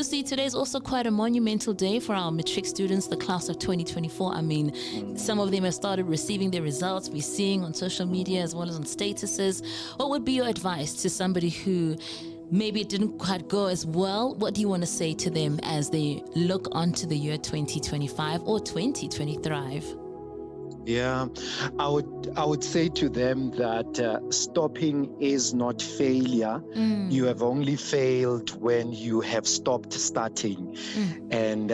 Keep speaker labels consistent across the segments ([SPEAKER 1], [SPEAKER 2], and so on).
[SPEAKER 1] See, today is also quite a monumental day for our matric students, the class of 2024. I mean, some of them have started receiving their results. We're seeing on social media as well as on statuses. What would be your advice to somebody who maybe it didn't quite go as well? What do you want to say to them as they look onto the year 2025 or 2025?
[SPEAKER 2] Yeah, I would say to them that stopping is not failure. You have only failed when you have stopped starting. And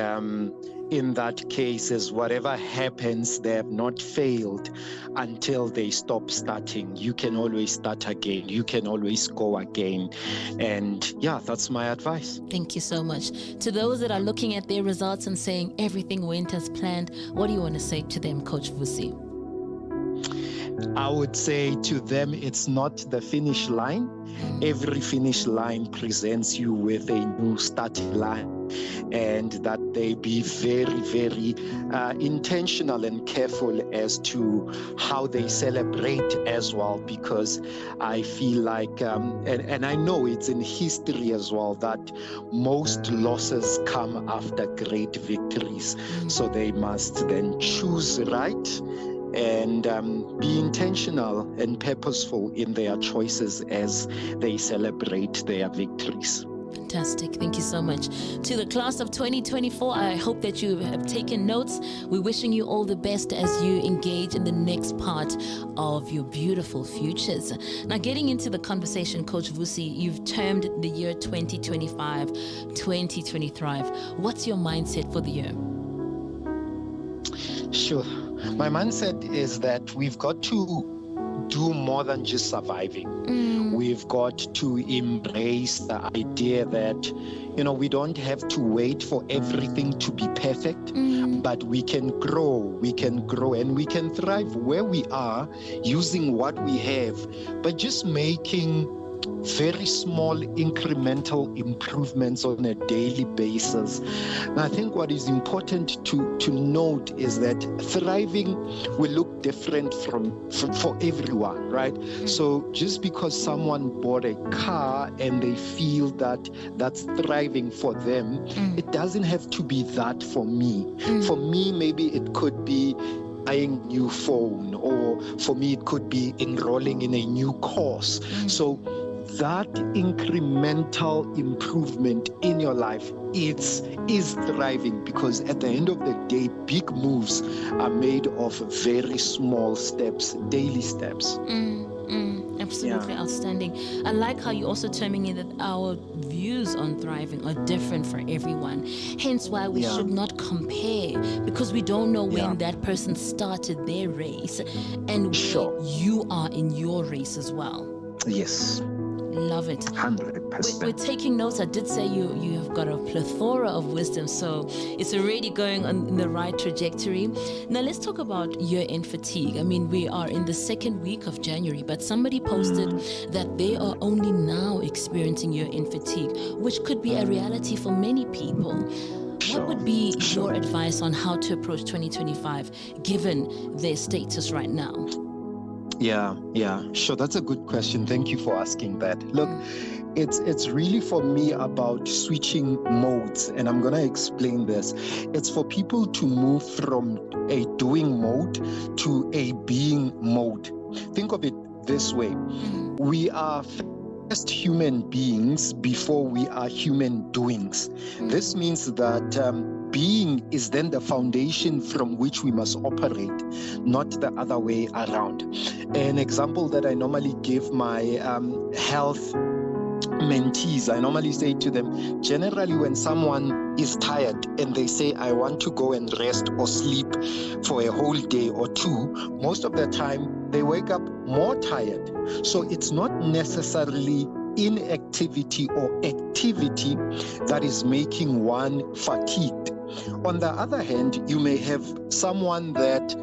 [SPEAKER 2] in that case, is whatever happens, they have not failed until they stop starting. You can always start again. You can always go again. And yeah, that's my advice.
[SPEAKER 1] Thank you so much. To those that are looking at their results and saying everything went as planned, what do you want to say to them, Coach Vusi?
[SPEAKER 2] I would say to them, it's not the finish line. Every finish line presents you with a new starting line, and that they be very, very intentional and careful as to how they celebrate as well, because I feel like, and I know it's in history as well, that most losses come after great victories. So they must then choose right and be intentional and purposeful in their choices as they celebrate their victories.
[SPEAKER 1] Fantastic. Thank you so much. To the class of 2024, I hope that you have taken notes. We're wishing you all the best as you engage in the next part of your beautiful futures. Now, getting into the conversation, Coach Vusi, you've termed the year 2025, 2025. What's your mindset for the year?
[SPEAKER 2] Sure. My mindset is that we've got to do more than just surviving. We've got to embrace the idea that, we don't have to wait for everything to be perfect, but we can grow, and we can thrive where we are using what we have, but just making very small incremental improvements on a daily basis. And I think what is important to note is that thriving will look different for everyone, right? So just because someone bought a car and they feel that that's thriving for them, it doesn't have to be that for me. For me, maybe it could be buying a new phone, or for me it could be enrolling in a new course. So that incremental improvement in your life is thriving, because at the end of the day, big moves are made of very small steps, daily steps.
[SPEAKER 1] Absolutely outstanding. I like how you're also terming in that our views on thriving are different for everyone. Hence why we should not compare, because we don't know when that person started their race and where you are in your race as well.
[SPEAKER 2] Yes.
[SPEAKER 1] Love it.
[SPEAKER 2] 100%.
[SPEAKER 1] We're taking notes. I did say you have got a plethora of wisdom, so it's already going in the right trajectory. Now let's talk about year-end fatigue. I mean, we are in the second week of January, but somebody posted that they are only now experiencing year-end fatigue, which could be a reality for many people. What would be your advice on how to approach 2025 given their status right now?
[SPEAKER 2] Yeah, sure. That's a good question. Thank you for asking that. Look, it's really for me about switching modes, and I'm going to explain this. It's for people to move from a doing mode to a being mode. Think of it this way. We are first human beings before we are human doings. This means that being is then the foundation from which we must operate, not the other way around. An example that I normally give my health mentees, I normally say to them, generally when someone is tired and they say, I want to go and rest or sleep for a whole day or two, most of the time they wake up more tired. So it's not necessarily inactivity or activity that is making one fatigued. On the other hand, you may have someone that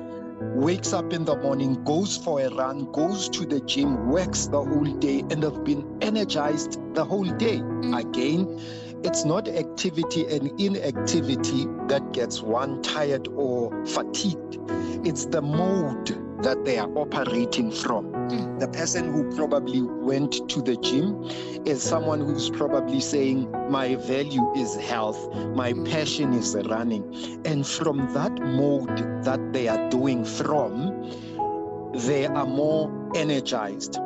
[SPEAKER 2] wakes up in the morning, goes for a run, goes to the gym, works the whole day, and have been energized the whole day. Again, it's not activity and inactivity that gets one tired or fatigued. It's the mode that they are operating from. The person who probably went to the gym is someone who's probably saying, my value is health, my passion is running. And from that mode that they are doing from, they are more energized.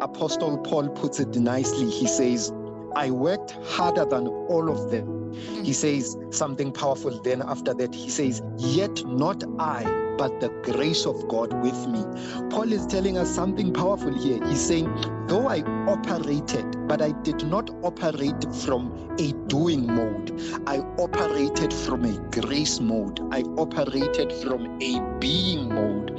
[SPEAKER 2] Apostle Paul puts it nicely. He says, I worked harder than all of them. He says something powerful. Then after that, he says, yet not I, but the grace of God with me. Paul is telling us something powerful here. He's saying, though I operated, but I did not operate from a doing mode. I operated from a grace mode. I operated from a being mode.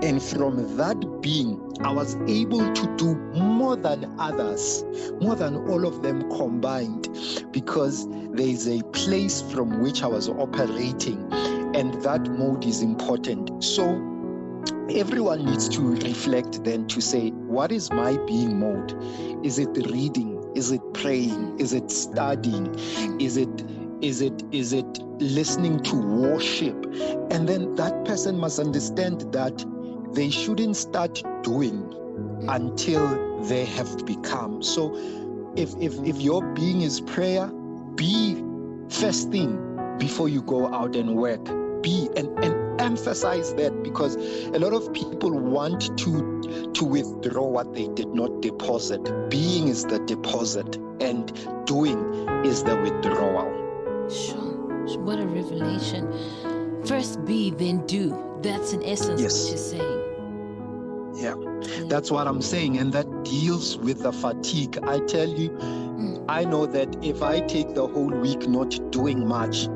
[SPEAKER 2] And from that being, I was able to do more than others, more than all of them combined, because there is a place from which I was operating, and that mode is important. So everyone needs to reflect then to say, what is my being mode? Is it reading? Is it praying? Is it studying? Is it listening to worship? And then that person must understand that they shouldn't start doing until they have become. So if your being is prayer, be first thing before you go out and work. Be and emphasize that, because a lot of people want to withdraw what they did not deposit. Being is the deposit and doing is the withdrawal.
[SPEAKER 1] Sure. What a revelation. First be, then do. That's in essence what you're saying.
[SPEAKER 2] Yeah, that's what I'm saying. And that deals with the fatigue. I tell you, I know that if I take the whole week not doing much,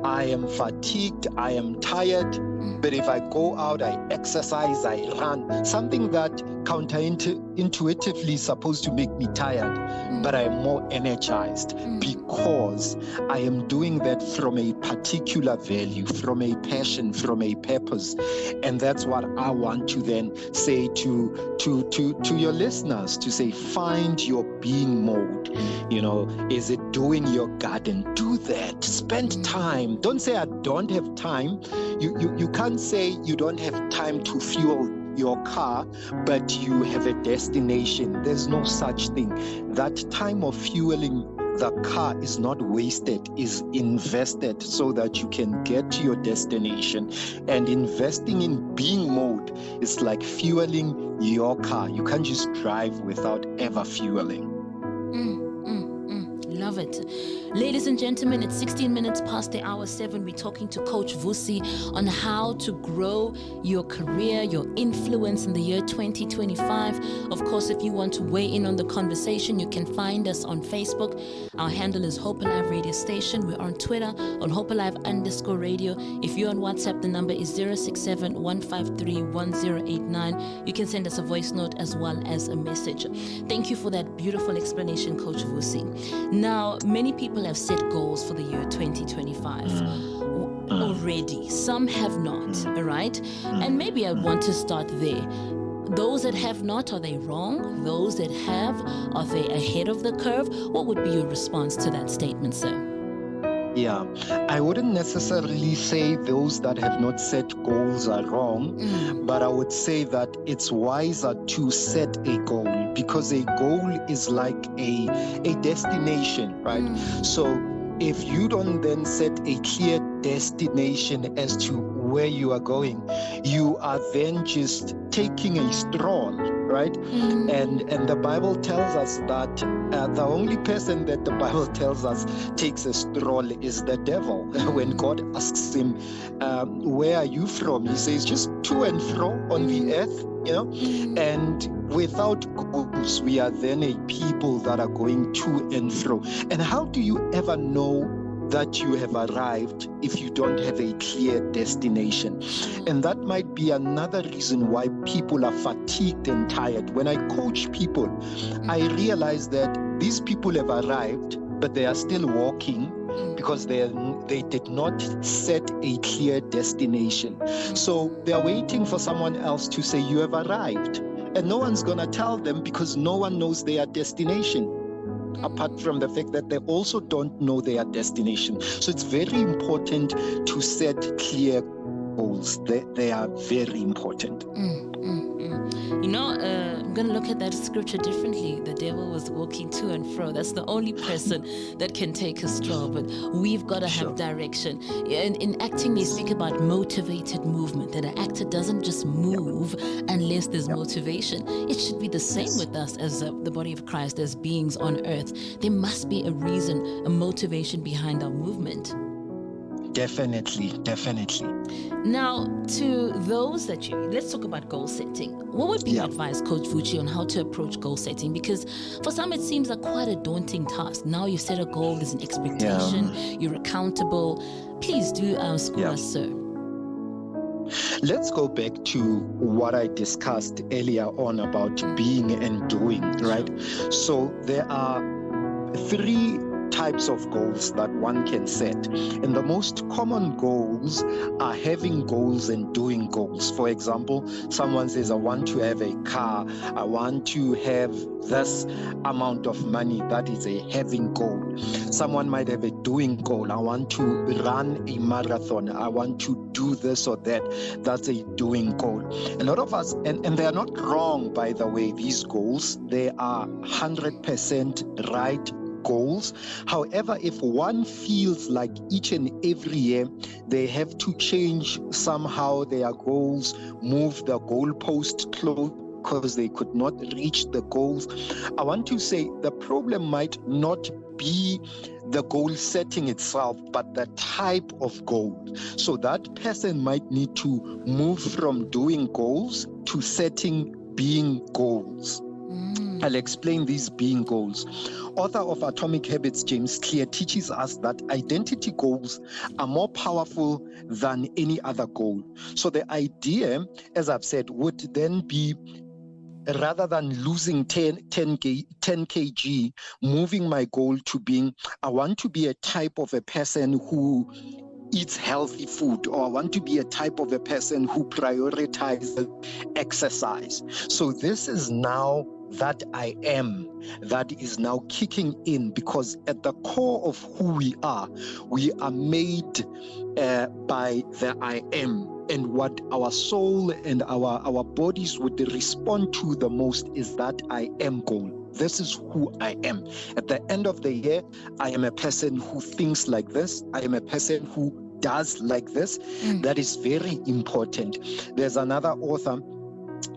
[SPEAKER 2] I am fatigued, I am tired. But if I go out, I exercise, I run, something that counterintuitively is supposed to make me tired, but I am more energized because I am doing that from a particular value, from a passion, from a purpose. And that's what I want to then say to your listeners, to say, find your being mode. Is it doing your garden? Do that. Spend time. Don't say I don't have time. You can't say you don't have time to fuel your car, but you have a destination. There's no such thing. That time of fueling the car is not wasted, is invested so that you can get to your destination. And investing in being mode is like fueling your car. You can't just drive without ever fueling.
[SPEAKER 1] Love it. Ladies and gentlemen, it's 16 minutes past the hour 7. We're talking to Coach Vusi on how to grow your career, your influence in the year 2025. Of course, if you want to weigh in on the conversation, you can find us on Facebook. Our handle is Hope Alive Radio Station. We're on Twitter on Hope Alive _radio. If you're on WhatsApp, the number is 067-153-1089. You can send us a voice note as well as a message. Thank you for that beautiful explanation, Coach Vusi. Now, many people have set goals for the year 2025 already. Some have not, all right? And maybe I want to start there. Those that have not, are they wrong? Those that have, are they ahead of the curve? What would be your response to that statement, sir?
[SPEAKER 2] Yeah, I wouldn't necessarily say those that have not set goals are wrong, but I would say that it's wiser to set a goal, because a goal is like a destination, right? So if you don't then set a clear destination as to where you are going, you are then just taking a stroll, right? And the Bible tells us that the only person that the Bible tells us takes a stroll is the devil. When God asks him, where are you from? He says, just to and fro on the earth, and without goals, we are then a people that are going to and fro. And how do you ever know that you have arrived if you don't have a clear destination? And that might be another reason why people are fatigued and tired. When I coach people, I realize that these people have arrived, but they are still walking because they did not set a clear destination. So they are waiting for someone else to say, you have arrived. And no one's going to tell them, because no one knows their destination, apart from the fact that they also don't know their destination. So it's very important to set clear goals. They are very important.
[SPEAKER 1] You know, I'm going to look at that scripture differently. The devil was walking to and fro. That's the only person that can take a stroll, but we've got to have direction. In acting, they speak about motivated movement, that an actor doesn't just move unless there's motivation. It should be the same with us as the body of Christ, as beings on earth. There must be a reason, a motivation behind our movement.
[SPEAKER 2] Definitely.
[SPEAKER 1] Now, to those let's talk about goal setting. What would be your advice, Coach Vuchi, on how to approach goal setting? Because for some, it seems like quite a daunting task. Now you've set a goal, there's an expectation, you're accountable. Please do school us, sir.
[SPEAKER 2] Let's go back to what I discussed earlier on about being and doing, right? So there are 3 types of goals that one can set, and the most common goals are having goals and doing goals. For example, someone says, I want to have a car, I want to have this amount of money. That is a having goal. Someone might have a doing goal. I want to run a marathon, I want to do this or that. That's a doing goal. A lot of us, and they are not wrong, by the way, these goals, they are 100% right goals. However, if one feels like each and every year they have to change somehow their goals, move the goalpost close because they could not reach the goals, I want to say the problem might not be the goal setting itself, but the type of goal. So that person might need to move from doing goals to setting being goals. I'll explain these being goals. Author of Atomic Habits, 𝐦𝐢𝐥𝐿, teaches us that identity goals are more powerful than any other goal. So the idea, as I've said, would then be, rather than losing 10 kg, moving my goal to being, I want to be a type of a person who eats healthy food, or I want to be a type of a person who prioritizes exercise. So this is now that I am, that is now kicking in, because at the core of who we are made by the I am. And what our soul and our bodies would respond to the most is that I am goal. This is who I am. At the end of the year, I am a person who thinks like this. I am a person who does like this. That is very important. There's another author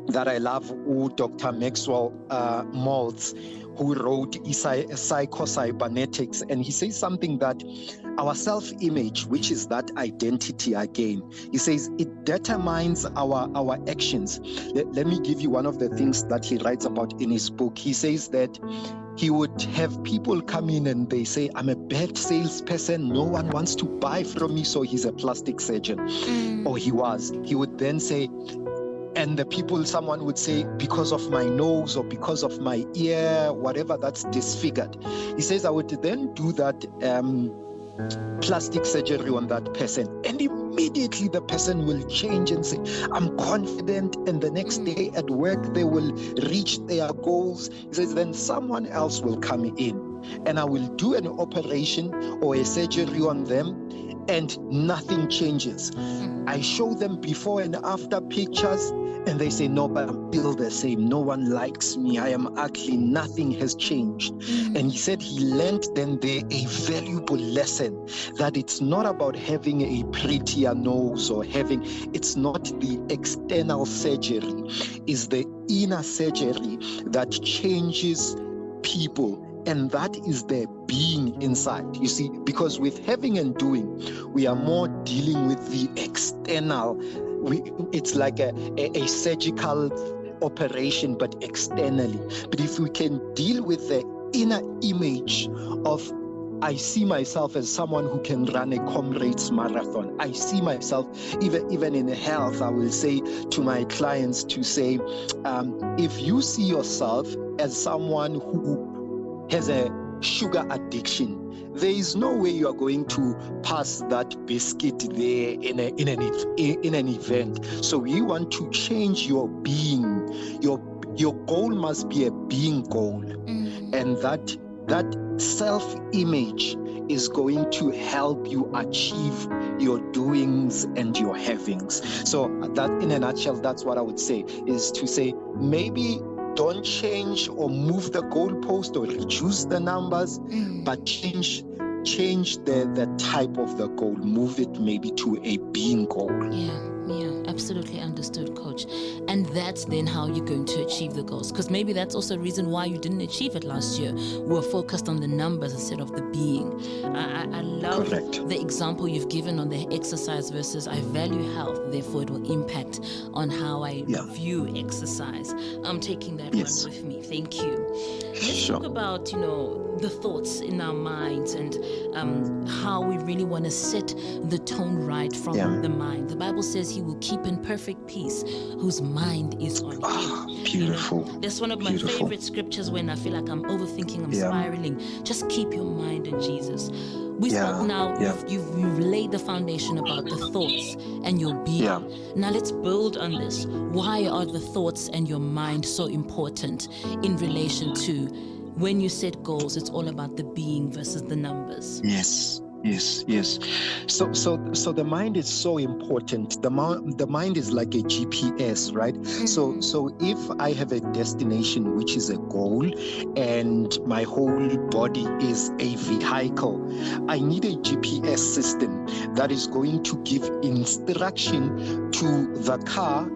[SPEAKER 2] that I love, Dr. Maxwell Maltz, who wrote 𝐬𝐴, and he says something that our self-image, which is that identity again, he says it determines our actions. Let me give you one of the things that he writes about in his book. He says that he would have people come in and they say, I'm a bad salesperson, no one wants to buy from me, so he's a plastic surgeon. Or he was. He would then say, and someone would say, because of my nose or because of my ear, whatever, that's disfigured. He says, I would then do that plastic surgery on that person, and immediately the person will change and say, I'm confident, and the next day at work they will reach their goals. He says, then someone else will come in and I will do an operation or a surgery on them, and nothing changes. I show them before and after pictures, and they say, no, but I'm still the same. No one likes me. I am ugly. Nothing has changed. And he said he learned then there a valuable lesson, that it's not about having a prettier nose or it's not the external surgery, it's the inner surgery that changes people. And that is the being inside, you see, because with having and doing, we are more dealing with the external. It's like a surgical operation, but externally. But if we can deal with the inner image of, I see myself as someone who can run a comrades marathon. I see myself, even in health, I will say to my clients to say, if you see yourself as someone who has a sugar addiction, there is no way you are going to pass that biscuit there in an event. So we want to change your being. Your goal must be a being goal, and that self-image is going to help you achieve your doings and your havings. So that, in a nutshell, that's what I would say, is to say, maybe don't change or move the goalpost or reduce the numbers, but change the type of the goal. Move it maybe to a being goal.
[SPEAKER 1] Yeah, absolutely understood, Coach. And that's then how you're going to achieve the goals. Because maybe that's also a reason why you didn't achieve it last year. We were focused on the numbers instead of the being. I love the example you've given on the exercise versus I value health, therefore it will impact on how I view exercise. I'm taking that one with me. Thank you. Let's talk about, the thoughts in our minds and how we really want to set the tone right from the mind. The Bible says he will keep in perfect peace whose mind is on him.
[SPEAKER 2] Beautiful.
[SPEAKER 1] That's one of my favorite scriptures when I feel like I'm overthinking, I'm spiraling. Just keep your mind in Jesus. We spoke now, you've laid the foundation about the thoughts and your being. Now let's build on this. Why are the thoughts and your mind so important in relation to when you set goals? It's all about the being versus the numbers.
[SPEAKER 2] Yes. So the mind is so important. The mind is like a GPS, right? So if I have a destination, which is a goal, and my whole body is a vehicle, I need a GPS system that is going to give instruction to the car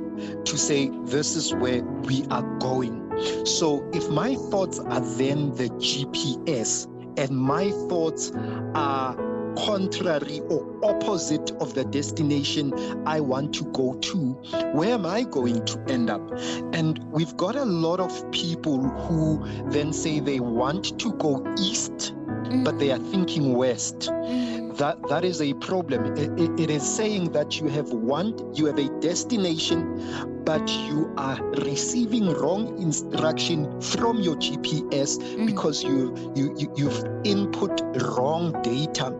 [SPEAKER 2] to say, this is where we are going. So if my thoughts are then the GPS, and my thoughts are contrary or opposite of the destination I want to go to, where am I going to end up? And we've got a lot of people who then say they want to go east, but they are thinking west. That is a problem. It is saying that you have a destination, but you are receiving wrong instruction from your GPS because you've input wrong data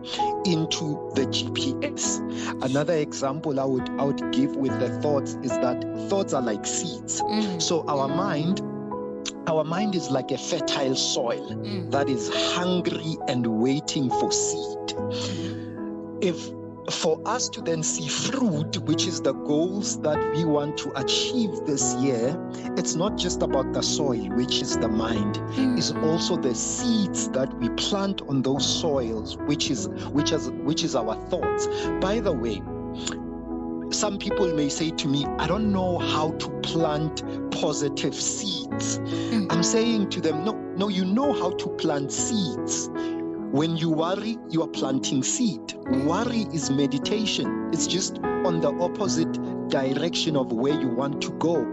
[SPEAKER 2] into the GPS. Another example I would give with the thoughts is that thoughts are like seeds. So our mind is like a fertile soil that is hungry and waiting for seed. If for us to then see fruit, which is the goals that we want to achieve this year, it's not just about the soil, which is the mind. It's also the seeds that we plant on those soils, which is our thoughts. By the way, some people may say to me, I don't know how to plant positive seeds. I'm saying to them, no, you know how to plant seeds. When you worry, you are planting seed. Worry is meditation. It's just on the opposite direction of where you want to go.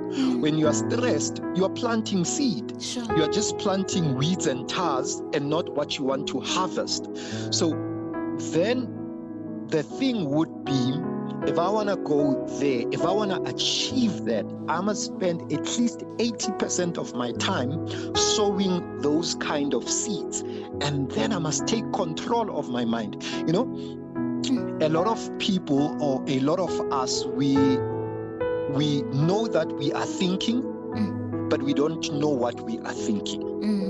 [SPEAKER 2] When you are stressed, you are planting seed. You are just planting weeds and tares and not what you want to harvest. So then the thing would be, if I want to go there, if I want to achieve that, I must spend at least 80% of my time sowing those kind of seeds. And then I must take control of my mind. A lot of people, or a lot of us, we know that we are thinking, but we don't know what we are thinking.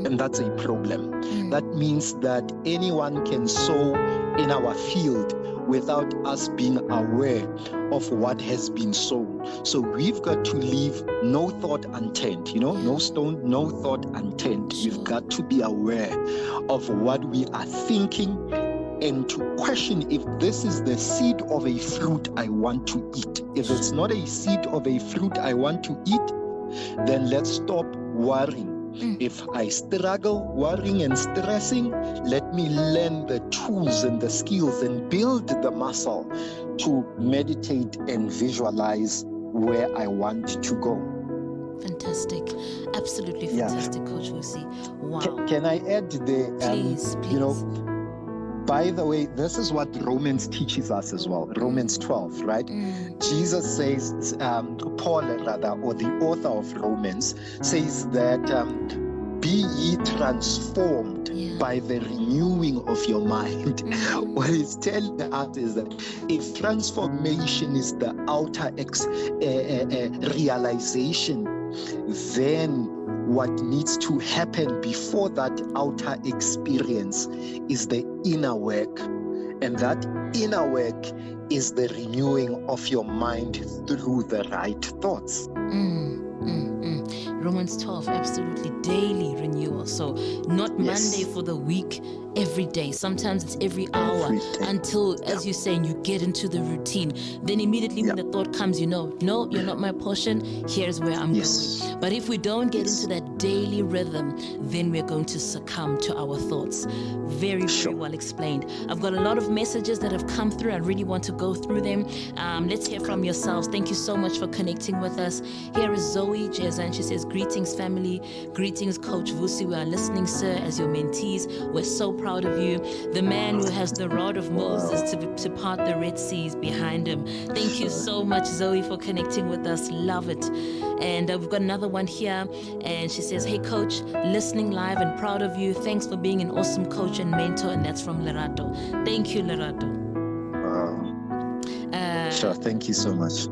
[SPEAKER 2] And that's a problem. That means that anyone can sow in our field without us being aware of what has been sown. So we've got to leave no thought unturned, no stone, no thought unturned. We've got to be aware of what we are thinking and to question if this is the seed of a fruit I want to eat. If it's not a seed of a fruit I want to eat, then let's stop worrying. If I struggle worrying and stressing, let me learn the tools and the skills and build the muscle to meditate and visualize where I want to go.
[SPEAKER 1] Fantastic. Absolutely fantastic, Coach Vusi. Wow.
[SPEAKER 2] Can I add
[SPEAKER 1] please.
[SPEAKER 2] By the way, this is what Romans teaches us as well. Romans 12, right? Jesus says, Paul rather, or the author of Romans, says that be ye transformed by the renewing of your mind. What he's telling us is that if transformation is the outer realization, then what needs to happen before that outer experience is the inner work. And that inner work is the renewing of your mind through the right thoughts.
[SPEAKER 1] Romans 12, absolutely daily renewal. So not Monday for the week, every day. Sometimes it's every hour until, as you're saying, you get into the routine. Then immediately when the thought comes, no, you're not my portion. Here's where I'm going. But if we don't get into that daily rhythm, then we're going to succumb to our thoughts. Very, very well explained. I've got a lot of messages that have come through. I really want to go through them. Let's hear from yourselves. Thank you so much for connecting with us. Here is 𝐬𝐲, and she says, greetings family, greetings Coach Vusi. We are listening, sir, as your mentees. We're so proud of you. The man who has the rod of Moses to part the Red Seas behind him. Thank you so much, 𝐬𝐲, for connecting with us. Love it. And we've got another one here, and she says, hey Coach, listening live and proud of you. Thanks for being an awesome coach and mentor. And that's from Lerato. Thank you, Lerato.
[SPEAKER 2] Sure, thank you so much.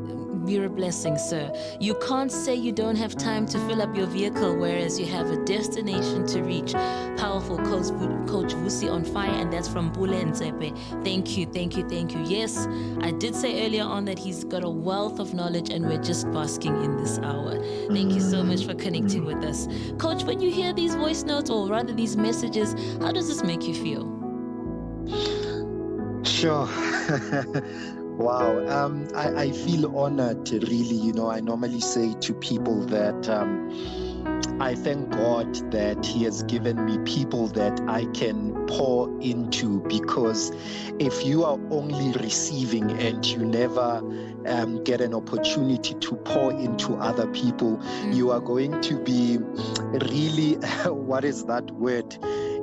[SPEAKER 1] You're a blessing, sir. You can't say you don't have time to fill up your vehicle, whereas you have a destination to reach. Powerful Coach Vusi on fire, and that's from Bule Nzepe. Thank you, thank you, thank you. Yes, I did say earlier on that he's got a wealth of knowledge, and we're just basking in this hour. Thank you so much for connecting with us. Coach, when you hear these voice notes, or rather these messages, how does this make you feel?
[SPEAKER 2] Sure. Wow. I feel honored, really. I normally say to people that I thank God that He has given me people that I can pour into, because if you are only receiving and you never get an opportunity to pour into other people, you are going to be really, what is that word?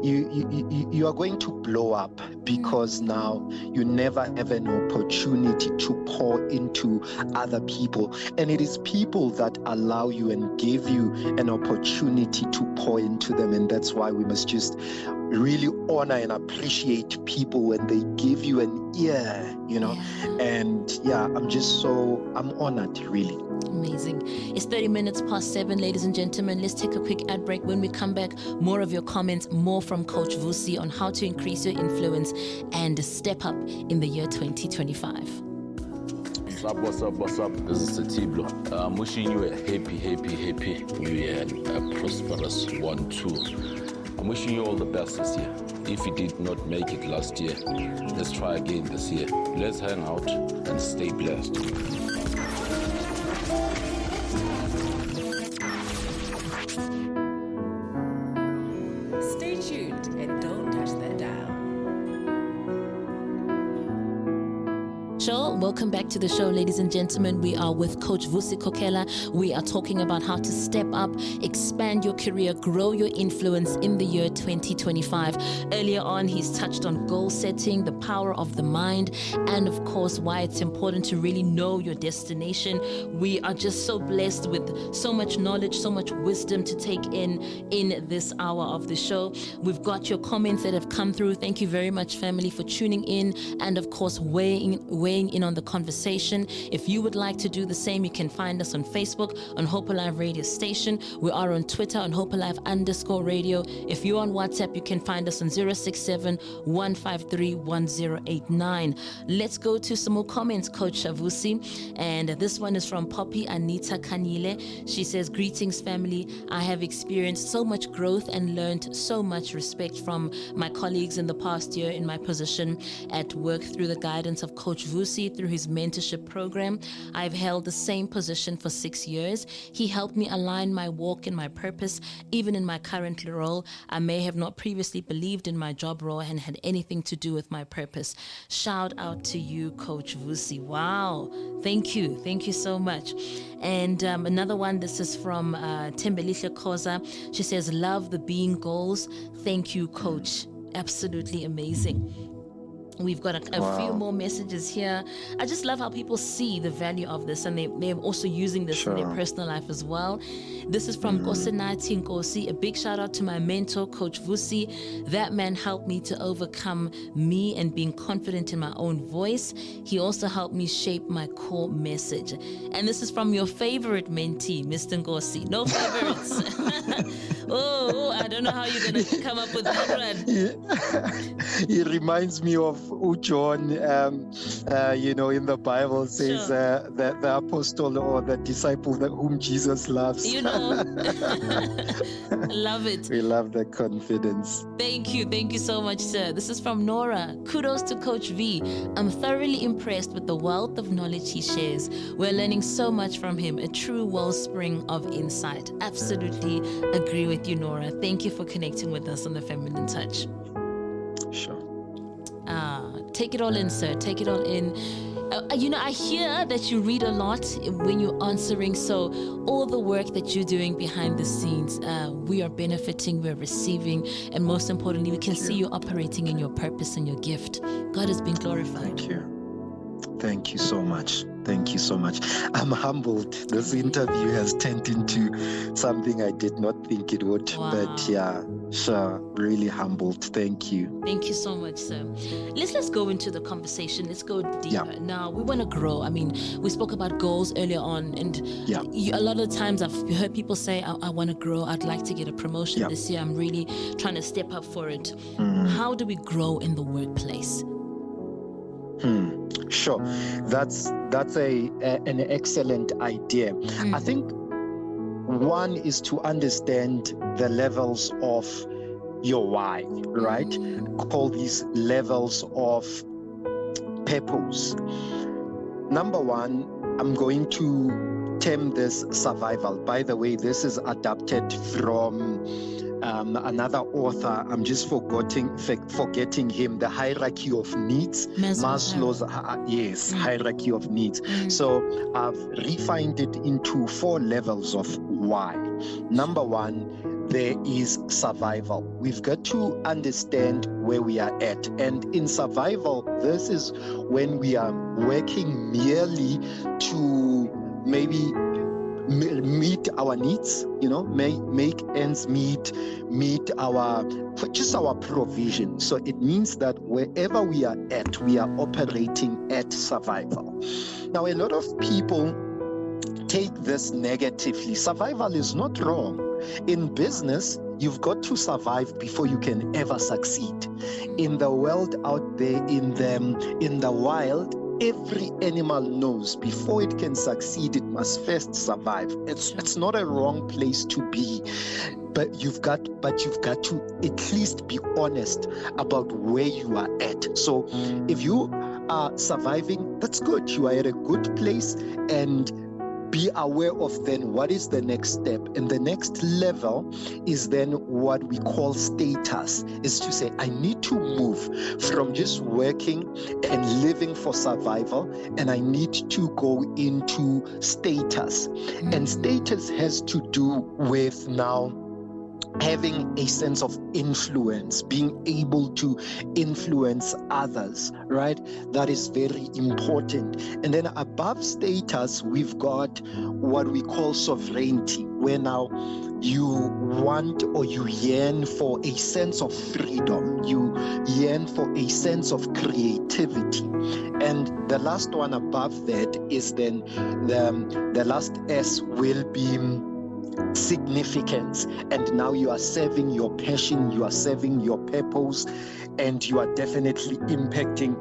[SPEAKER 2] You are going to blow up, because now you never have an opportunity to pour into other people. And it is people that allow you and give you an opportunity to pour into them. And that's why we must just really honor and appreciate people when they give you an ear, And I'm honored, really.
[SPEAKER 1] Amazing. It's 30 minutes past 7, ladies and gentlemen. Let's take a quick ad break. When we come back, more of your comments, more from Coach Vusi on how to increase your influence and step up in the year 2025.
[SPEAKER 3] What's up? This is 𝐶𝐫𝐴. I'm wishing you a happy new year and a prosperous one too. I'm wishing you all the best this year. If you did not make it last year, let's try again this year. Let's hang out and stay blessed.
[SPEAKER 4] Stay tuned and don't touch that dial.
[SPEAKER 1] Sure. Welcome back to the show, ladies and gentlemen. We are with Coach Vusi Kokela. We are talking about how to step up, expand your career, grow your influence in the year 2025. Earlier on, he's touched on goal setting, the power of the mind, and of course, why it's important to really know your destination. We are just so blessed with so much knowledge, so much wisdom to take in this hour of the show. We've got your comments that have come through. Thank you very much, family, for tuning in and, of course, weighing in on the conversation. If you would like to do the same, you can find us on Facebook on Hope Alive Radio Station. We are on Twitter on Hope Alive _radio. If you're on WhatsApp, you can find us on 067-153-1089. Let's go to some more comments, Coach Vusi. And this one is from Poppy Anita Kanyile. She says, greetings, family. I have experienced so much growth and learned so much respect from my colleagues in the past year in my position at work through the guidance of Coach Vusi through his mentorship program. I've held the same position for 6 years. He helped me align my walk and my purpose. Even in my current role, I may have not previously believed in my job role and had anything to do with my purpose. Shout out to you, Coach Vusi. Wow. Thank you. Thank you so much. And another one, this is from Tembelihle Khoza. She says, love the being goals. Thank you, Coach. Absolutely amazing. We've got a few more messages here. I just love how people see the value of this, and they're also using this in their personal life as well. This is from 𝐂𝐨𝐧𝐿. A big shout out to my mentor, Coach Vusi. That man helped me to overcome me and being confident in my own voice. He also helped me shape my core message. And this is from your favorite mentee, Mr. 𝐭𝐶. No favorites. Oh, I don't know how you're going to come up with that one.
[SPEAKER 2] He reminds me of John, in the Bible says the apostle or the disciple whom Jesus loves.
[SPEAKER 1] Love it.
[SPEAKER 2] We love the confidence.
[SPEAKER 1] Thank you so much, sir. This is from Nora. Kudos to Coach V. I'm thoroughly impressed with the wealth of knowledge he shares. We're learning so much from him, a true wellspring of insight. Absolutely agree with you, Nora. Thank you for connecting with us on the Feminine Touch.
[SPEAKER 2] Sure.
[SPEAKER 1] Take it all in, sir. Take it all in. I hear that you read a lot when you're answering. So all the work that you're doing behind the scenes, we are benefiting, we're receiving, and most importantly, we can see you operating in your purpose and your gift. God has been glorified.
[SPEAKER 2] Thank you. Thank you so much. Thank you so much. I'm humbled. This interview has turned into something I did not think it would.
[SPEAKER 1] Wow.
[SPEAKER 2] But yeah, sure, really humbled. Thank you.
[SPEAKER 1] Thank you so much, sir. Let's go into the conversation. Let's go deeper.
[SPEAKER 2] Yeah.
[SPEAKER 1] Now, we want to grow. I mean, we spoke about goals earlier on, and a lot of the times I've heard people say, I want to grow. I'd like to get a promotion this year. I'm really trying to step up for it. How do we grow in the workplace?
[SPEAKER 2] Sure, that's an excellent idea. I think one is to understand the levels of your why, right? Call these levels of purpose. Number one, I'm going to term this survival. By the way, this is adapted from another author. I'm just forgetting him. The hierarchy of needs. Maslow's hierarchy of needs. So I've refined it into 4 levels of why. Number one, there is survival. We've got to understand where we are at. And in survival, this is when we are working merely to maybe meet our needs, make ends meet our provision. So it means that wherever we are at, we are operating at survival. Now, a lot of people take this negatively. Survival is not wrong. In business, you've got to survive before you can ever succeed. In the world out there, in the wild, every animal knows before it can succeed, it must first survive. It's not a wrong place to be, but you've got to at least be honest about where you are at. So if you are surviving, that's good. You are at a good place, and be aware of then what is the next step. And the next level is then what we call status, is to say, I need to move from just working and living for survival, and I need to go into status. And status has to do with now having a sense of influence, being able to influence others, right? That is very important. And then above status, we've got what we call sovereignty, where now you want or you yearn for a sense of freedom. You yearn for a sense of creativity. And the last one above that is then the last S will be significance. And now you are serving your passion, you are serving your purpose, and you are definitely impacting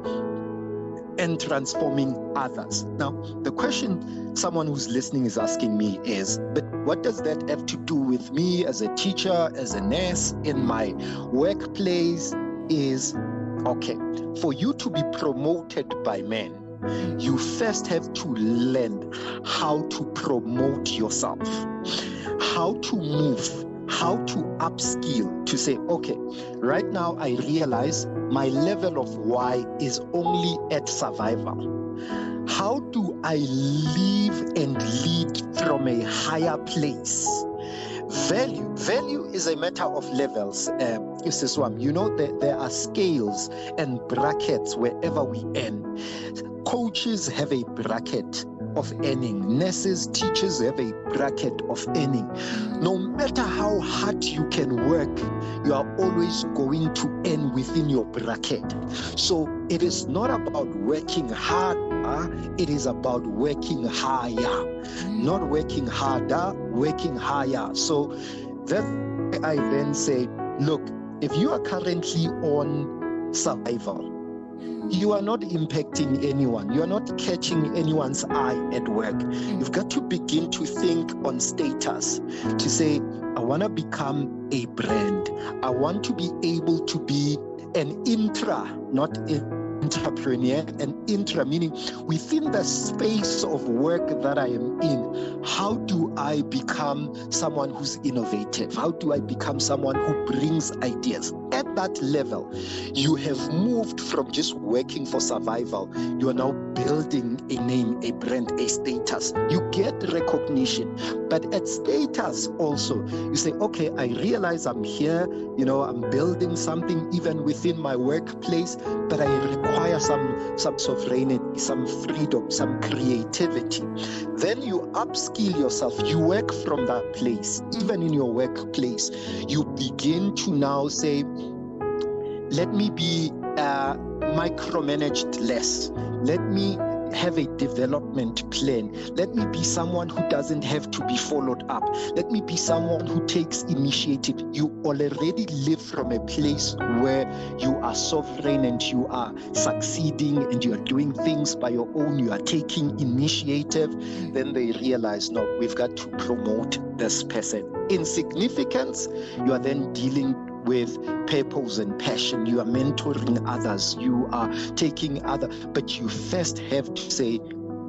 [SPEAKER 2] and transforming others. Now, the question someone who's listening is asking me is, but what does that have to do with me as a teacher, as a nurse, in my workplace? Is, okay, for you to be promoted by men, you first have to learn how to promote yourself, how to move, how to upskill, to say, okay, right now I realize my level of why is only at survival. How do I live and lead from a higher place Value is a matter of levels. You know, there are scales and brackets wherever we earn. Coaches have a bracket of earning. Nurses, teachers have a bracket of earning. No matter how hard you can work, you are always going to earn within your bracket. So it is not about working hard, it is about working higher. Not working harder, working higher. So that I then say, look, if you are currently on survival, you are not impacting anyone. You are not catching anyone's eye at work. You've got to begin to think on status, to say, I want to become a brand. I want to be able to be an not entrepreneur, an intra, meaning within the space of work that I am in, how do I become someone who's innovative? How do I become someone who brings ideas? At that level, you have moved from just working for survival. You are now building a name, a brand, a status. You get recognition. But at status also, you say, okay, I realize I'm here, you know, I'm building something even within my workplace, but I require some sovereignty, some freedom, some creativity. Then you upskill yourself. You work from that place. Even in your workplace, you begin to now say, let me be micromanaged less. Let me have a development plan. Let me be someone who doesn't have to be followed up. Let me be someone who takes initiative. You already live from a place where you are sovereign and you are succeeding and you are doing things by your own. You are taking initiative. Then they realize, no, we've got to promote this person. In significance, you are then dealing with purpose and passion. You are mentoring others. You are taking but you first have to say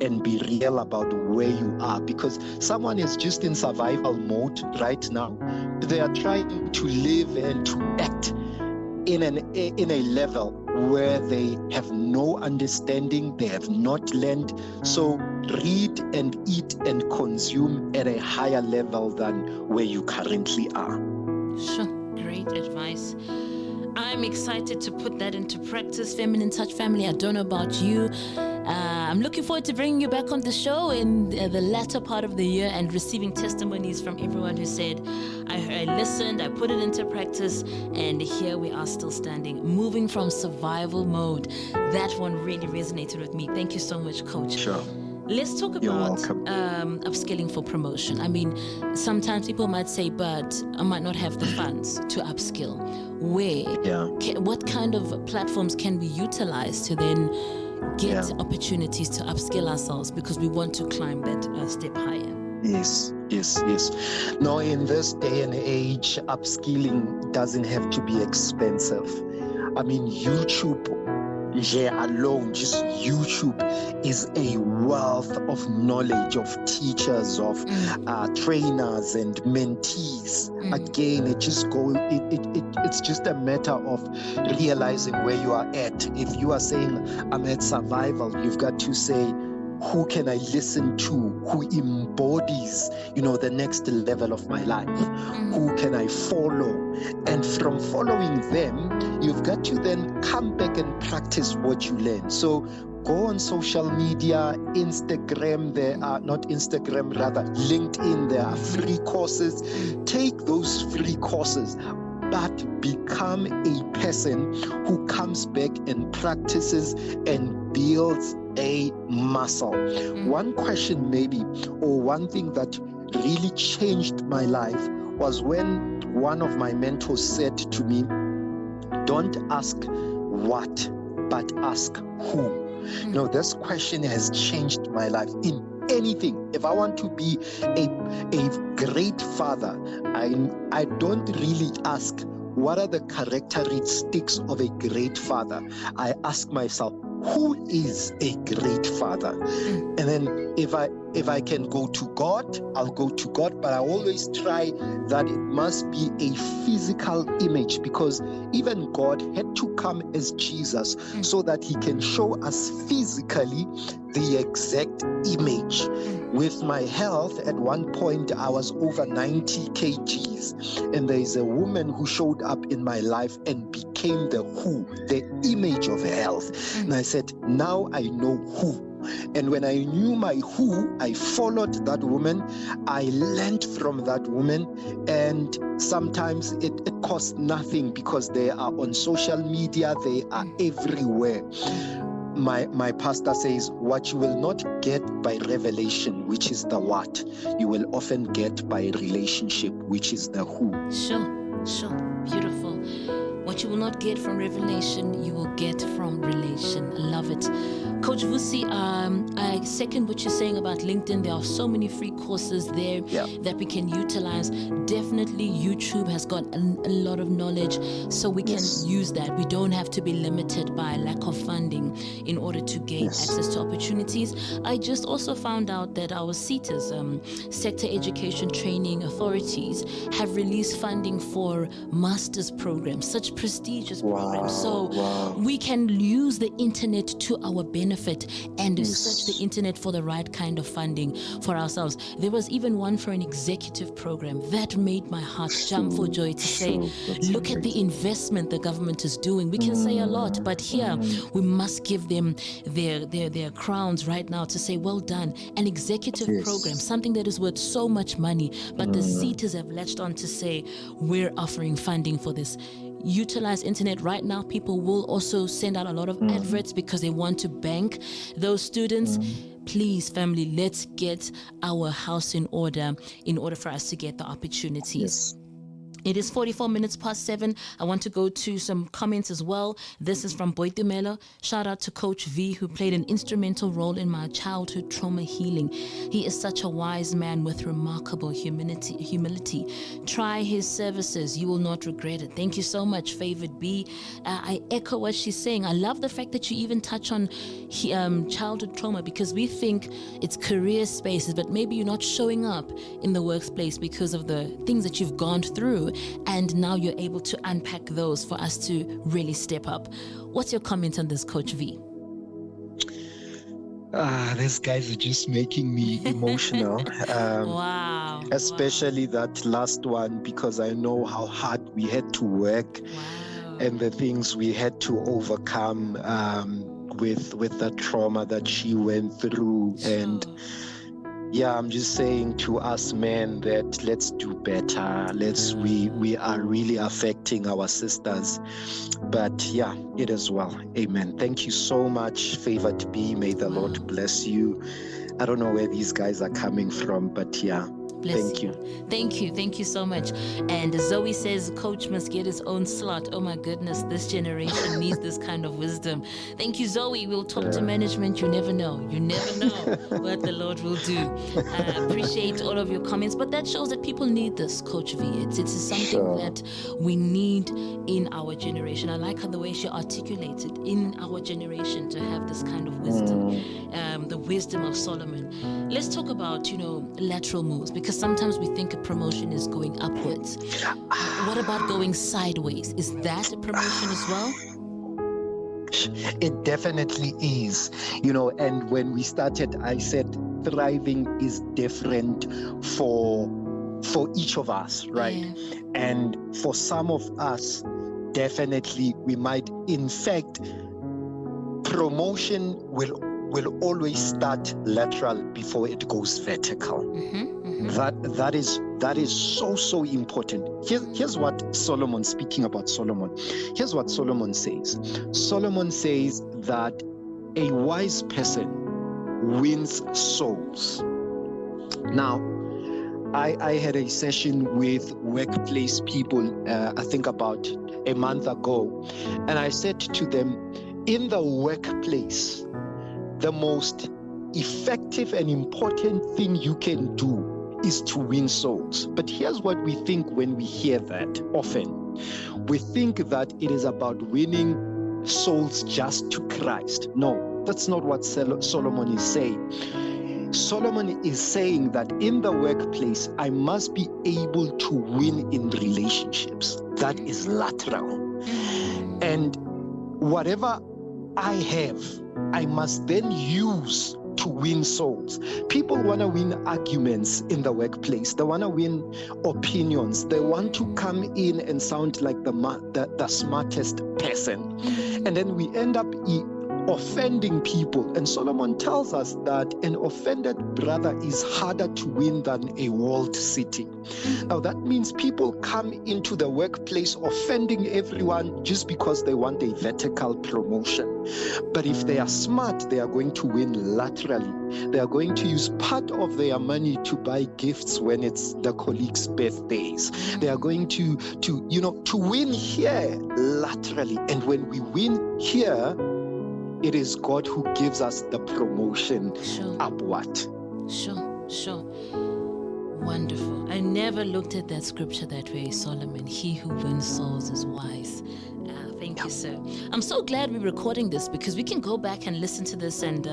[SPEAKER 2] and be real about where you are, because someone is just in survival mode right now. They are trying to live and to act in a level where they have no understanding, they have not learned. So read and eat and consume at a higher level than where you currently are.
[SPEAKER 1] Sure. Great advice. I'm excited to put that into practice. Feminine Touch family, I don't know about you. I'm looking forward to bringing you back on the show in the latter part of the year and receiving testimonies from everyone who said, I listened, I put it into practice, and here we are still standing, moving from survival mode. That one really resonated with me. Thank you so much, Coach.
[SPEAKER 2] Sure.
[SPEAKER 1] Let's talk about upskilling for promotion. I mean, sometimes people might say, but I might not have the funds to upskill. What kind of platforms can we utilize to then get opportunities to upskill ourselves, because we want to climb that step higher?
[SPEAKER 2] Yes. Now, in this day and age, upskilling doesn't have to be expensive. I mean, YouTube alone, just YouTube is a wealth of knowledge of teachers, of trainers and mentees. Again, it's just a matter of realizing where you are at. If you are saying I'm at survival, you've got to say, who can I listen to, who embodies, the next level of my life? Who can I follow? And from following them, you've got to then come back and practice what you learn. So go on social media, LinkedIn, there are free courses. Take those free courses, but become a person who comes back and practices and builds a muscle. One question maybe, or one thing that really changed my life was when one of my mentors said to me, don't ask what, but ask who. This question has changed my life in anything. If I want to be a great father, I don't really ask what are the characteristics of a great father. I ask myself, who is a great father? And then if I can go to God, I'll go to God, but I always try that it must be a physical image, because even God had to come as Jesus so that he can show us physically the exact image. With my health, at one point I was over 90 kgs, and there is a woman who showed up in my life and became the who, the image of health. And I said, now I know who. And when I knew my who, I followed that woman. I learned from that woman, and sometimes it costs nothing because they are on social media, they are everywhere. My pastor says, what you will not get by revelation, which is the what, you will often get by relationship, which is the who.
[SPEAKER 1] Sure. Beautiful. What you will not get from revelation, you will get from relation. I love it. Coach Vusi, I second what you're saying about LinkedIn. There are so many free courses there that we can utilize. Definitely YouTube has got a lot of knowledge, so we can use that. We don't have to be limited by lack of funding in order to gain access to opportunities. I just also found out that our SETAs, Sector Education Training Authorities, have released funding for master's programs, such prestigious programs. So we can use the internet to our benefit and search the internet for the right kind of funding for ourselves. There was even one for an executive program that made my heart jump for joy to say, look at the investment the government is doing. We can say a lot, but here we must give them their crowns right now to say, well done. An executive program, something that is worth so much money, but the SETAs have latched on to say, we're offering funding for this. Utilize internet right now. People will also send out a lot of adverts because they want to bank those students. Please, family, let's get our house in order for us to get the opportunities. It is 44 minutes past 7. I want to go to some comments as well. This is from Boitumelo. Shout out to Coach V, who played an instrumental role in my childhood trauma healing. He is such a wise man with remarkable humility. Try his services. You will not regret it. Thank you so much, Favored B. I echo what she's saying. I love the fact that you even touch on childhood trauma, because we think it's career spaces, but maybe you're not showing up in the workplace because of the things that you've gone through. And now you're able to unpack those for us to really step up. What's your comment on this, Coach V?
[SPEAKER 2] These guys are just making me emotional.
[SPEAKER 1] Wow.
[SPEAKER 2] Especially that last one, because I know how hard we had to work and the things we had to overcome with the trauma that she went through. And I'm just saying to us men that let's do better. We are really affecting our sisters. But it is well. Amen. Thank you so much, Favored B. May the Lord bless you. I don't know where these guys are coming from, but Thank you. Thank you so much.
[SPEAKER 1] And Zoe says, Coach must get his own slot. Oh my goodness, this generation needs this kind of wisdom. Thank you, Zoe. We'll talk to management. You never know what the Lord will do. I appreciate all of your comments, but that shows that people need this, Coach V. It's something that we need in our generation. I like how the way she articulated in our generation to have this kind of wisdom, the wisdom of Solomon. Let's talk about, lateral moves, because sometimes we think a promotion is going upwards. What about going sideways? Is that a promotion as well?
[SPEAKER 2] It definitely is. And when we started, I said thriving is different for each of us, right? Yeah. And for some of us, definitely we might, in fact, promotion will always start lateral before it goes vertical. That is so important. Here's what Solomon, speaking about Solomon, here's what Solomon says. Solomon says that a wise person wins souls. Now, I had a session with workplace people, I think about a month ago, and I said to them, in the workplace, the most effective and important thing you can do is to win souls. But here's what we think when we hear that often. We think that it is about winning souls just to Christ. No, that's not what Solomon is saying. Solomon is saying that in the workplace, I must be able to win in relationships. That is lateral. And whatever I have, I must then use to win souls. People want to win arguments in the workplace. They want to win opinions. They want to come in and sound like the smartest person. And then we end up offending people. And Solomon tells us that an offended brother is harder to win than a walled city. Now that means people come into the workplace offending everyone just because they want a vertical promotion. But if they are smart, they are going to win laterally. They are going to use part of their money to buy gifts when it's the colleagues' birthdays. They are going to win here laterally. And when we win here, it is God who gives us the promotion upward.
[SPEAKER 1] Sure. Wonderful. I never looked at that scripture that way, Solomon. He who wins souls is wise. Thank you, sir. I'm so glad we're recording this because we can go back and listen to this and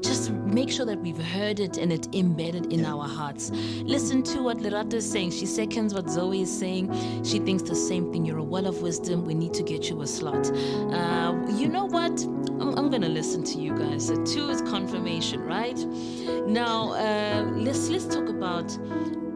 [SPEAKER 1] just make sure that we've heard it and it's embedded in our hearts. Listen to what Lerato is saying. She seconds what Zoe is saying. She thinks the same thing. You're a well of wisdom. We need to get you a slot. You know what? I'm going to listen to you guys. So 2 is confirmation, right? Now, let's talk about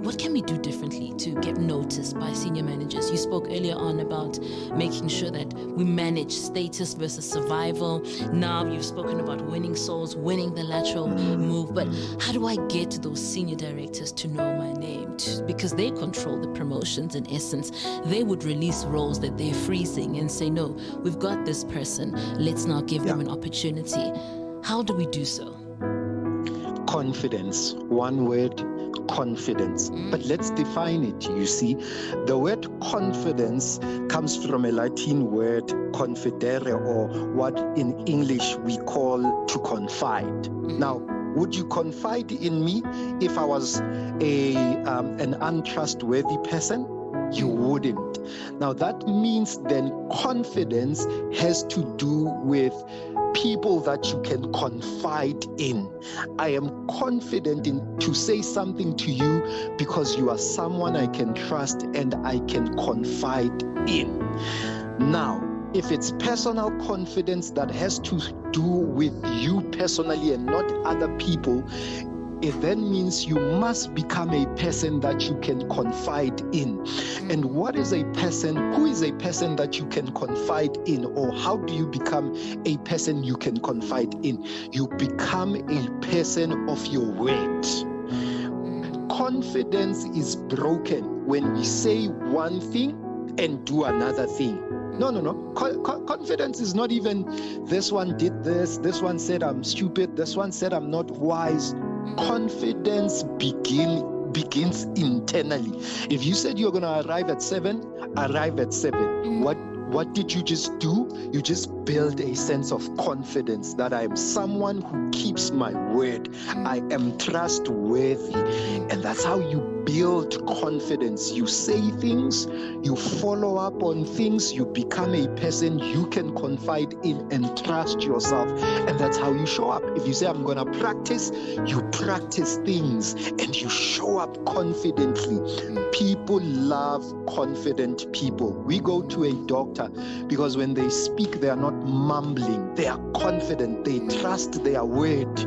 [SPEAKER 1] what can we do differently to get noticed by senior managers? You spoke earlier on about making sure that we manage status versus survival. Now you've spoken about winning souls, winning the lateral move. But how do I get to those senior directors to know my name? Because they control the promotions in essence. They would release roles that they're freezing and say, no, we've got this person. Let's now give them an opportunity. How do we do so?
[SPEAKER 2] Confidence. One word. Confidence. But let's define it. You see, the word confidence comes from a Latin word confidere, or what in English we call to confide. Now, would you confide in me if I was an untrustworthy person? You wouldn't. Now that means then confidence has to do with people that you can confide in. I am confident to say something to you because you are someone I can trust and I can confide in. Now, if it's personal confidence that has to do with you personally and not other people, it then means you must become a person that you can confide in. And what is a person? Who is a person that you can confide in? Or how do you become a person you can confide in? You become a person of your word. Confidence is broken when we say one thing and do another thing. No. Confidence is not even this one did this one said I'm stupid, this one said I'm not wise. Confidence begins internally. If you said you're going to arrive at 7, arrive at 7. What did you just do? You just build a sense of confidence that I am someone who keeps my word. I am trustworthy. And that's how you build confidence. You say things, you follow up on things, you become a person you can confide in and trust yourself. And that's how you show up. If you say, I'm going to practice, you practice things and you show up confidently. People love confident people. We go to a doctor because when they speak, they are not mumbling. They are confident. They trust their word.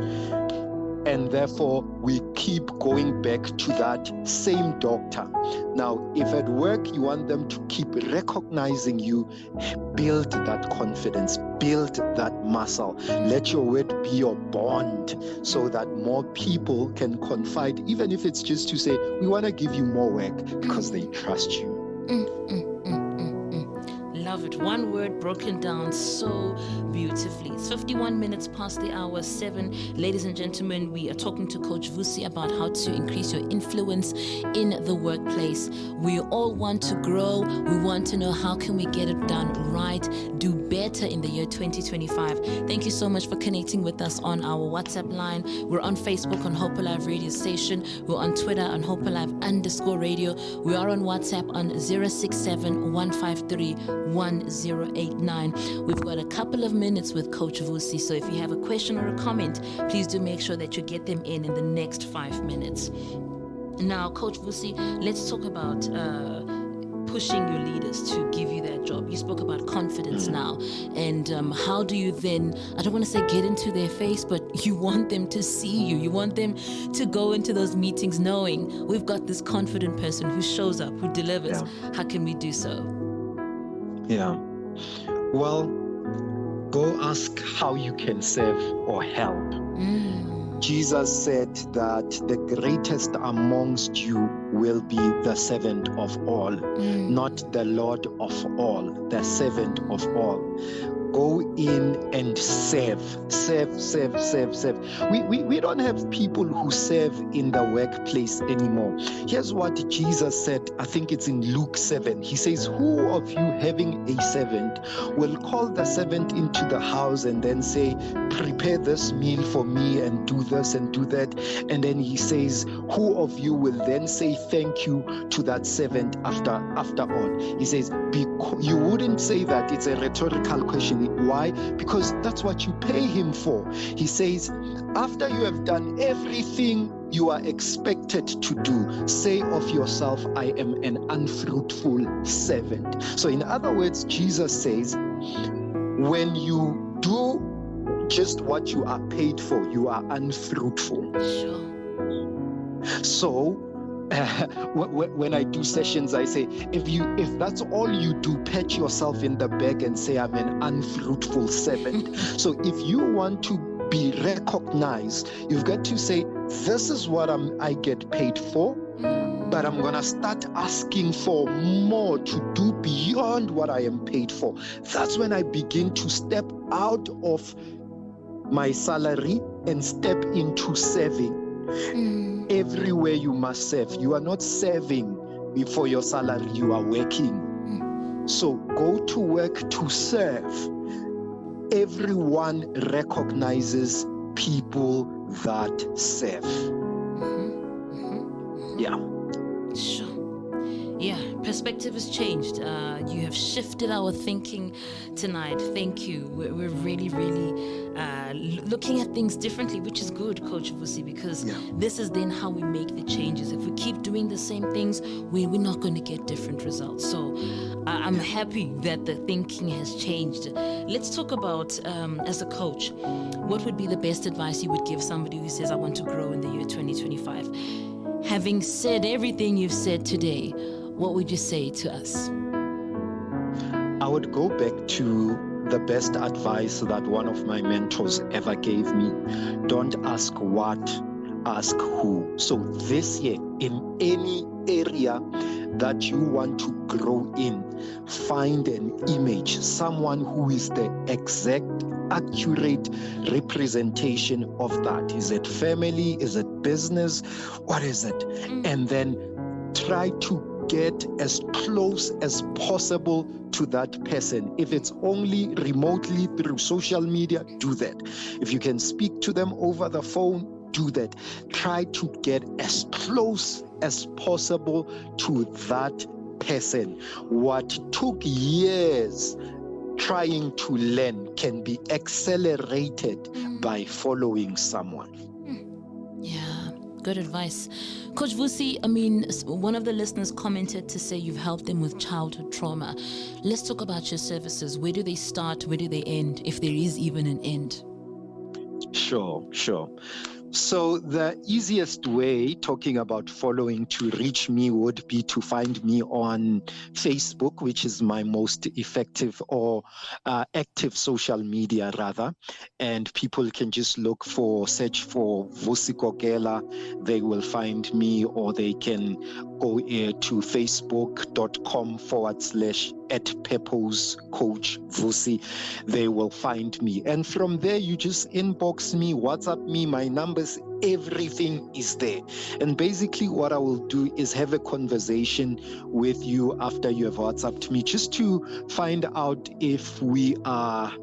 [SPEAKER 2] And therefore, we keep going back to that same doctor. Now, if at work you want them to keep recognizing you, build that confidence, build that muscle. Let your word be your bond so that more people can confide, even if it's just to say, we want to give you more work because they trust you.
[SPEAKER 1] Love it. One word broken down so beautifully. It's 51 minutes past the hour 7. Ladies and gentlemen, we are talking to Coach Vusi about how to increase your influence in the workplace. We all want to grow. We want to know how can we get it done right, do better in the year 2025. Thank you so much for connecting with us on our WhatsApp line. We're on Facebook on Hope Alive Radio Station. We're on Twitter on Hope Alive _radio. We are on WhatsApp on 067 153 1089. We've got a couple of minutes with Coach Vusi, so if you have a question or a comment, please do make sure that you get them in the next 5 minutes. Now, Coach Vusi, let's talk about pushing your leaders to give you that job. You spoke about confidence now, and how do you then, I don't want to say get into their face, but you want them to see you. You want them to go into those meetings knowing we've got this confident person who shows up, who delivers. Yeah. How can we do so?
[SPEAKER 2] Yeah. Well, go ask how you can serve or help. Jesus said that the greatest amongst you will be the servant of all, not the Lord of all, the servant of all. Go in and serve. We don't have people who serve in the workplace anymore. Here's what Jesus said, I think it's in Luke 7. He says, who of you having a servant will call the servant into the house and then say, prepare this meal for me and do this and do that? And then he says, who of you will then say thank you to that servant after all? He says, you wouldn't say that. It's a rhetorical question. Why? Because that's what you pay him for. He says, after you have done everything you are expected to do, say of yourself, I am an unfruitful servant. So in other words, Jesus says, when you do just what you are paid for, you are unfruitful.
[SPEAKER 1] Sure.
[SPEAKER 2] So when I do sessions, I say, if that's all you do, pat yourself in the back and say, I'm an unfruitful servant. So if you want to be recognized, you've got to say, this is what I get paid for, but I'm going to start asking for more to do beyond what I am paid for. That's when I begin to step out of my salary and step into serving. Everywhere you must serve. You are not serving for your salary, you are working. So go to work to serve. Everyone recognizes people that serve. Yeah.
[SPEAKER 1] Sure. Yeah, perspective has changed. You have shifted our thinking tonight. Thank you. We're really, really looking at things differently, which is good, Coach Vusi, because this is then how we make the changes. If we keep doing the same things, we're not going to get different results. So I'm happy that the thinking has changed. Let's talk about, as a coach, what would be the best advice you would give somebody who says, I want to grow in the year 2025? Having said everything you've said today, what would you say to us?
[SPEAKER 2] I would go back to the best advice that one of my mentors ever gave me. Don't ask what, ask who. So this year, in any area that you want to grow in, find an image, someone who is the exact, accurate representation of that. Is it family? Is it business? What is it? And then try to get as close as possible to that person. If it's only remotely through social media, do that. If you can speak to them over the phone, do that. Try to get as close as possible to that person. What took years trying to learn can be accelerated by following someone.
[SPEAKER 1] Yeah, good advice. Coach Vusi, I mean, one of the listeners commented to say you've helped them with childhood trauma. Let's talk about your services. Where do they start? Where do they end? If there is even an end.
[SPEAKER 2] Sure. So the easiest way, talking about following, to reach me would be to find me on Facebook, which is my most effective or active social media rather. And people can just search for Vusi Kokela. They will find me, or they can go to facebook.com/@purpose Vusi. They will find me. And from there, you just inbox me, WhatsApp me, my numbers, everything is there. And basically what I will do is have a conversation with you after you have WhatsApped me, just to find out if we are,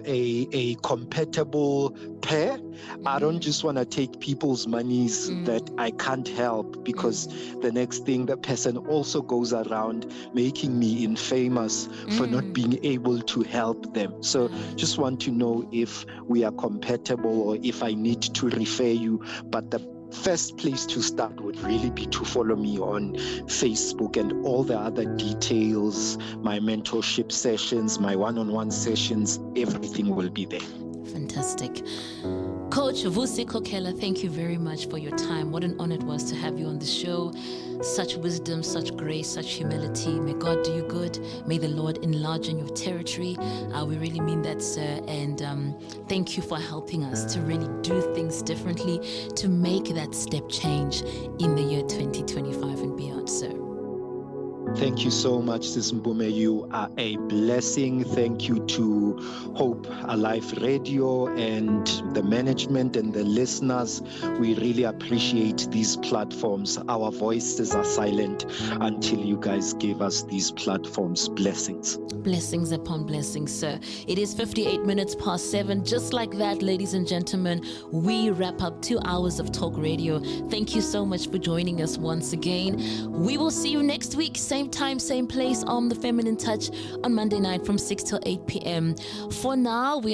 [SPEAKER 2] a compatible pair. I don't just want to take people's monies that I can't help, because the next thing, the person also goes around making me infamous for not being able to help them. So just want to know if we are compatible or if I need to refer you. But the first place to start would really be to follow me on Facebook, and all the other details, my mentorship sessions, my one-on-one sessions, everything will be there.
[SPEAKER 1] Fantastic. Coach 𝐂𝐨𝐧𝐿, thank you very much for your time. What an honor it was to have you on the show. Such wisdom, such grace, such humility. May God do you good. May the Lord enlarge in your territory. We really mean that, sir. And thank you for helping us to really do things differently, to make that step change in the year 2025 and beyond, sir.
[SPEAKER 2] Thank you so much, Sis Mpumi. You are a blessing. Thank you to Hope Alive Radio and the management and the listeners. We really appreciate these platforms. Our voices are silent until you guys gave us these platforms. Blessings.
[SPEAKER 1] Blessings upon blessings, sir. It is 58 minutes past 7. Just like that, ladies and gentlemen, we wrap up 2 hours of talk radio. Thank you so much for joining us once again. We will see you next week, same time, same place on The Feminine Touch on Monday night from 6 till 8 p.m. For now, we are